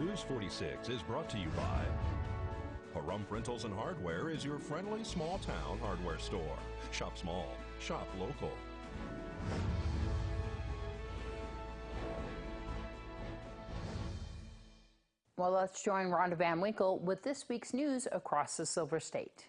News 46 is brought to you by Pahrump Rentals and Hardware is your friendly small-town hardware store. Shop small, shop local. Well, let's join Rhonda Van Winkle with this week's news across the Silver State.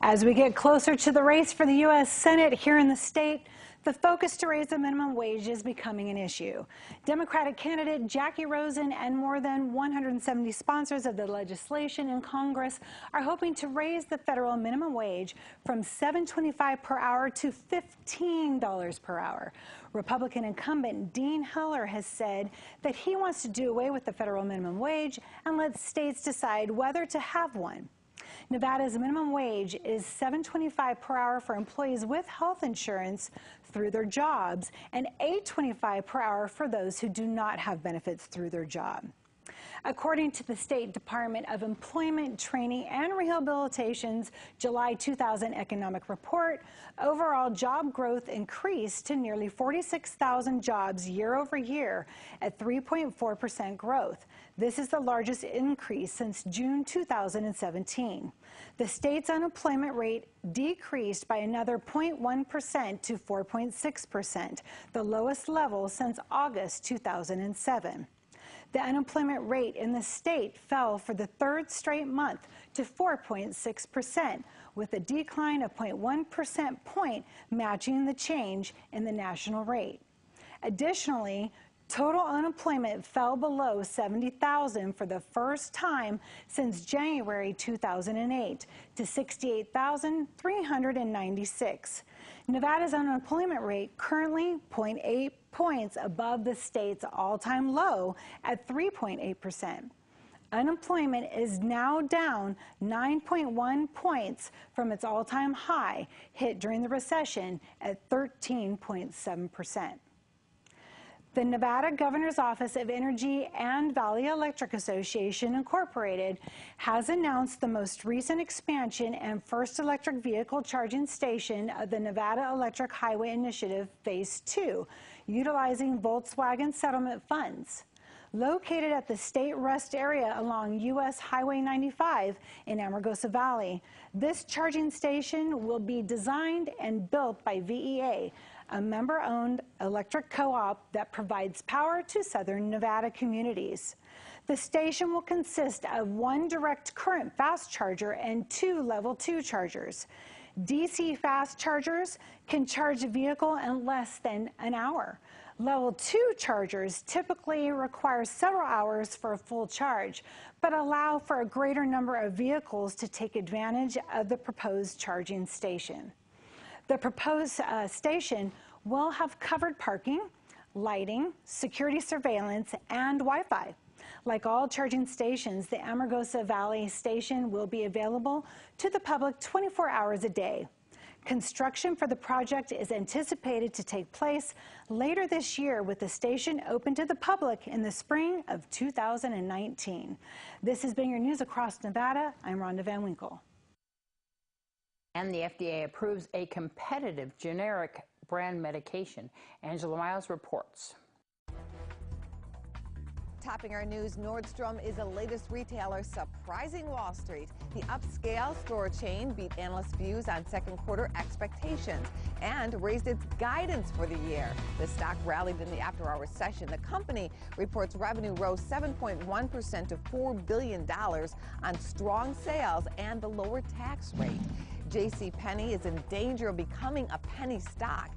As we get closer to the race for the U.S. Senate here in the state, the focus to raise the minimum wage is becoming an issue. Democratic candidate Jackie Rosen and more than 170 sponsors of the legislation in Congress are hoping to raise the federal minimum wage from $7.25 per hour to $15 per hour. Republican incumbent Dean Heller has said that he wants to do away with the federal minimum wage and let states decide whether to have one. Nevada's minimum wage is $7.25 per hour for employees with health insurance through their jobs and $8.25 per hour for those who do not have benefits through their job. According to the State Department of Employment, Training, and Rehabilitation's July 2000 economic report, overall job growth increased to nearly 46,000 jobs year over year at 3.4% growth. This is the largest increase since June 2017. The state's unemployment rate decreased by another 0.1% to 4.6%, the lowest level since August 2007. The unemployment rate in the state fell for the third straight month to 4.6%, with a decline of 0.1% point matching the change in the national rate. Additionally, total unemployment fell below 70,000 for the first time since January 2008 to 68,396. Nevada's unemployment rate currently 0.8 points above the state's all-time low at 3.8%. Unemployment is now down 9.1 points from its all-time high hit during the recession at 13.7%. The Nevada Governor's Office of Energy and Valley Electric Association, Incorporated, has announced the most recent expansion and first electric vehicle charging station of the Nevada Electric Highway Initiative Phase 2, utilizing Volkswagen settlement funds. Located at the state rest area along U.S. Highway 95 in Amargosa Valley, this charging station will be designed and built by VEA, a member-owned electric co-op that provides power to southern Nevada communities. The station will consist of one direct current fast charger and two level 2 chargers. DC fast chargers can charge a vehicle in less than an hour. Level 2 chargers typically require several hours for a full charge, but allow for a greater number of vehicles to take advantage of the proposed charging station. The proposed station will have covered parking, lighting, security surveillance, and Wi-Fi. Like all charging stations, the Amargosa Valley station will be available to the public 24 hours a day. Construction for the project is anticipated to take place later this year, with the station open to the public in the spring of 2019. This has been your news across Nevada. I'm Rhonda Van Winkle. And the FDA approves a competitive generic brand medication. Angela Miles reports. Topping our news, Nordstrom is the latest retailer surprising Wall Street. The upscale store chain beat analyst views on second quarter expectations and raised its guidance for the year. The stock rallied in the after-hours session. The company reports revenue rose 7.1% to $4 billion on strong sales and the lower tax rate. JCPenney is in danger of becoming a penny stock.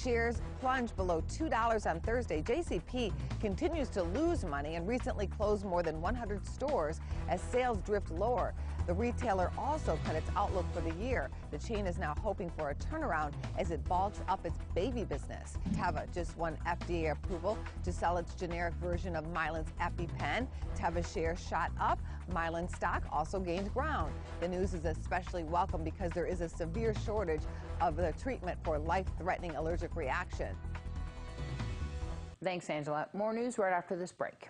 Shares plunged below $2 on Thursday. JCP continues to lose money and recently closed more than 100 stores as sales drift lower. The retailer also cut its outlook for the year. The chain is now hoping for a turnaround as it bulks up its baby business. Teva just won FDA approval to sell its generic version of Mylan's EpiPen. Teva shares shot up. Mylan stock also gained ground. The news is especially welcome because there is a severe shortage of the treatment for life-threatening allergic reaction. Thanks, Angela. More news right after this break.